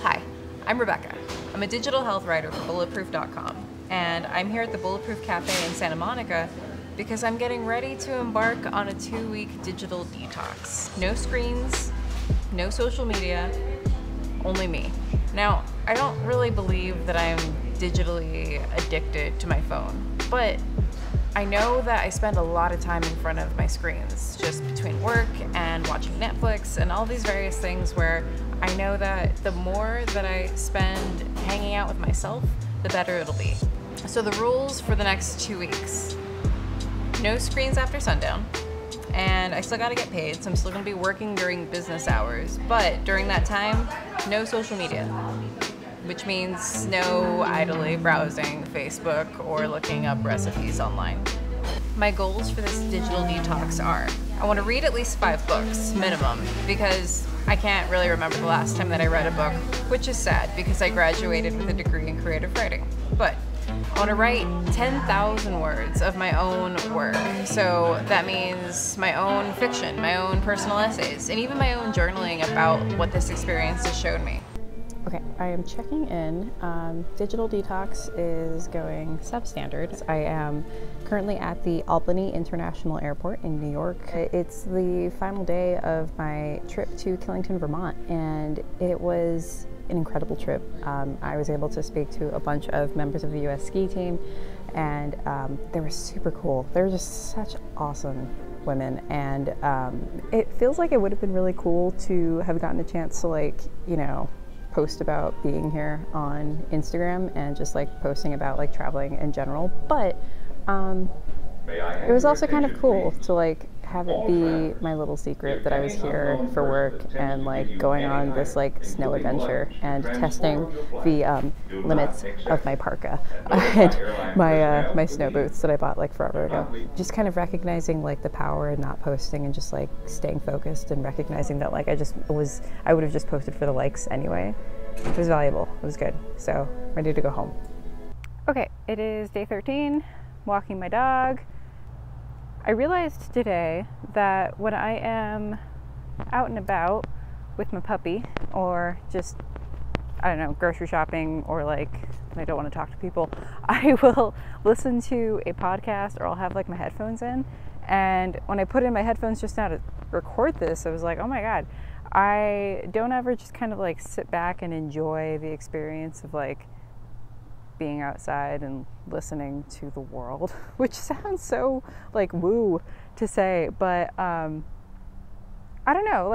Hi, I'm Rebecca. I'm a digital health writer for Bulletproof.com, and I'm here at the Bulletproof Cafe in Santa Monica because I'm getting ready to embark on a 2-week digital detox. No screens, no social media, only me. Now, I don't really believe that I'm digitally addicted to my phone, but I know that I spend a lot of time in front of my screens, just between work and watching Netflix and all these various things where I know that the more that I spend hanging out with myself, the better it'll be. So the rules for the next 2 weeks: no screens after sundown, and I still gotta get paid, so I'm still gonna be working during business hours, but during that time, no social media, which means no idly browsing Facebook or looking up recipes online. My goals for this digital detox are: I want to read at least 5 books, minimum, because I can't really remember the last time that I read a book, which is sad because I graduated with a degree in creative writing. But I want to write 10,000 words of my own work. So that means my own fiction, my own personal essays, and even my own journaling about what this experience has shown me. Okay, I am checking in. Digital detox is going substandard. I am currently at the Albany International Airport in New York. It's the final day of my trip to Killington, Vermont, and it was an incredible trip. I was able to speak to a bunch of members of the US ski team, and they were super cool. They were just such awesome women, and it feels like it would have been really cool to have gotten a chance to post about being here on Instagram and just posting about traveling in general, but it was also kind of cool to have it be my little secret that I was here for work and going on this snow adventure and testing the limits of my parka and my snow boots that I bought forever ago. Just kind of recognizing the power in not posting and just staying focused and recognizing that I would have just posted for the likes anyway. It was valuable. It was good. So ready to go home. Okay, it is day 13, walking my dog. I realized today that when I am out and about with my puppy, or just, I don't know, grocery shopping, or I don't want to talk to people, I will listen to a podcast, or I'll have my headphones in. And when I put in my headphones just now to record this, I was like, oh my God, I don't ever just kind of sit back and enjoy the experience of being outside and listening to the world, which sounds so woo to say, but I don't know,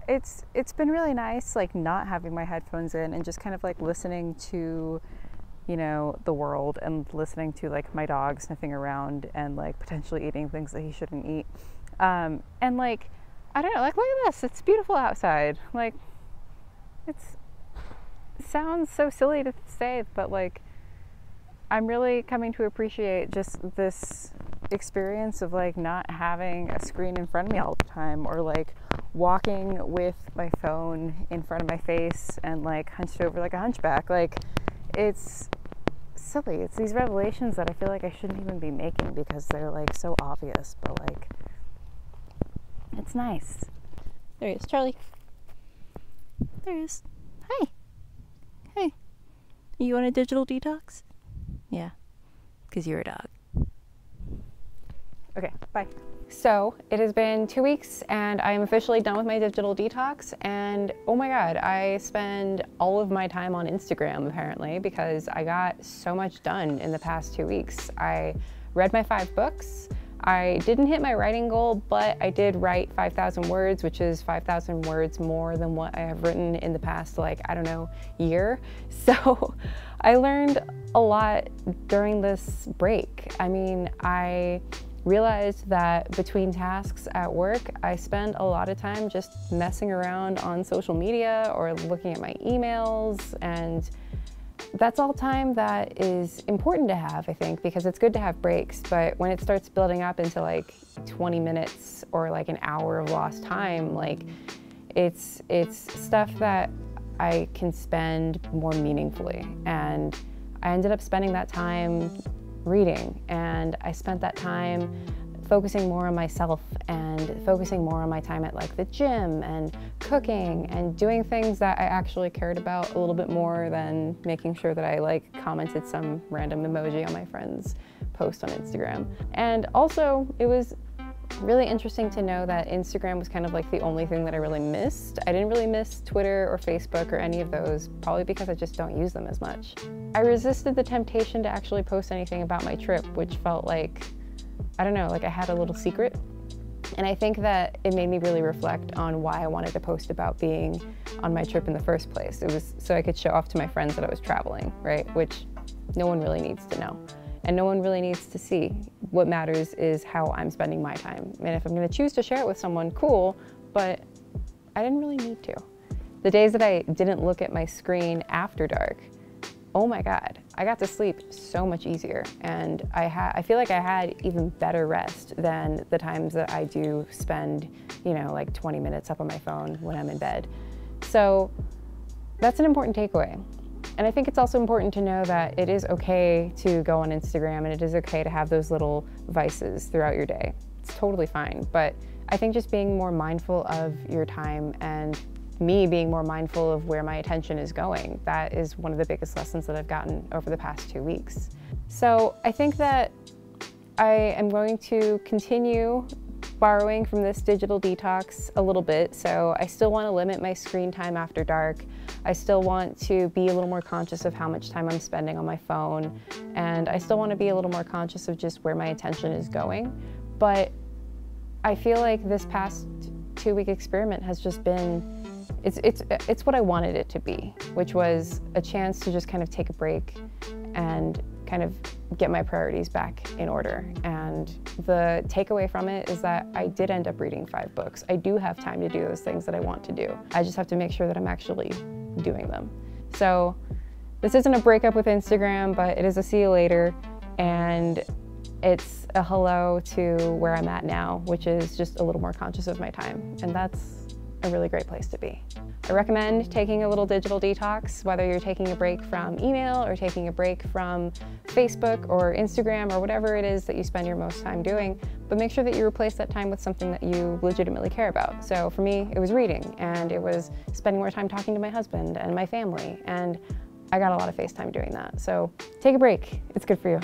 it's been really nice not having my headphones in and just kind of listening to the world and listening to my dog sniffing around and potentially eating things that he shouldn't eat, and I don't know, look at this, it's beautiful outside. It sounds so silly to say, but I'm really coming to appreciate just this experience of not having a screen in front of me all the time, or walking with my phone in front of my face and hunched over like a hunchback. It's silly. It's these revelations that I feel I shouldn't even be making because they're so obvious, but it's nice. There he is, Charlie. There he is. Hi. Hey. You want a digital detox? Yeah, because you're a dog. Okay, bye. So it has been 2 weeks and I am officially done with my digital detox, and oh my God, I spend all of my time on Instagram apparently because I got so much done in the past 2 weeks. I read my 5 books. I didn't hit my writing goal, but I did write 5,000 words, which is 5,000 words more than what I have written in the past, I don't know, year. So I learned a lot during this break. I mean, I realized that between tasks at work, I spend a lot of time just messing around on social media or looking at my emails, and that's all time that is important to have, I think, because it's good to have breaks, but when it starts building up into 20 minutes or an hour of lost time, it's stuff that I can spend more meaningfully. And I ended up spending that time reading, and I spent that time focusing more on myself and focusing more on my time at like the gym and cooking and doing things that I actually cared about a little bit more than making sure that I like commented some random emoji on my friend's post on Instagram. And also it was really interesting to know that Instagram was kind of like the only thing that I really missed. I didn't really miss Twitter or Facebook or any of those, probably because I just don't use them as much. I resisted the temptation to actually post anything about my trip, which felt like, I don't know, like I had a little secret. And I think that it made me really reflect on why I wanted to post about being on my trip in the first place. It was so I could show off to my friends that I was traveling, right? Which no one really needs to know. And no one really needs to see. What matters is how I'm spending my time. And if I'm gonna choose to share it with someone, cool, but I didn't really need to. The days that I didn't look at my screen after dark, oh my God, I got to sleep so much easier. And I feel like I had even better rest than the times that I do spend, you know, like 20 minutes up on my phone when I'm in bed. So that's an important takeaway. And I think it's also important to know that it is okay to go on Instagram and it is okay to have those little vices throughout your day. It's totally fine. But I think just being more mindful of your time and me being more mindful of where my attention is going, that is one of the biggest lessons that I've gotten over the past 2 weeks. So I think that I am going to continue borrowing from this digital detox a little bit. So I still want to limit my screen time after dark. I still want to be a little more conscious of how much time I'm spending on my phone. And I still want to be a little more conscious of just where my attention is going. But I feel like this past 2-week experiment has just been, it's what I wanted it to be, which was a chance to just kind of take a break and kind of get my priorities back in order. And the takeaway from it is that I did end up reading 5 books. I do have time to do those things that I want to do. I just have to make sure that I'm actually doing them. So this isn't a breakup with Instagram, but it is a see you later. And it's a hello to where I'm at now, which is just a little more conscious of my time. And that's a really great place to be. I recommend taking a little digital detox, whether you're taking a break from email or taking a break from Facebook or Instagram or whatever it is that you spend your most time doing, but make sure that you replace that time with something that you legitimately care about. So for me, it was reading, and it was spending more time talking to my husband and my family, and I got a lot of face time doing that. So take a break, it's good for you.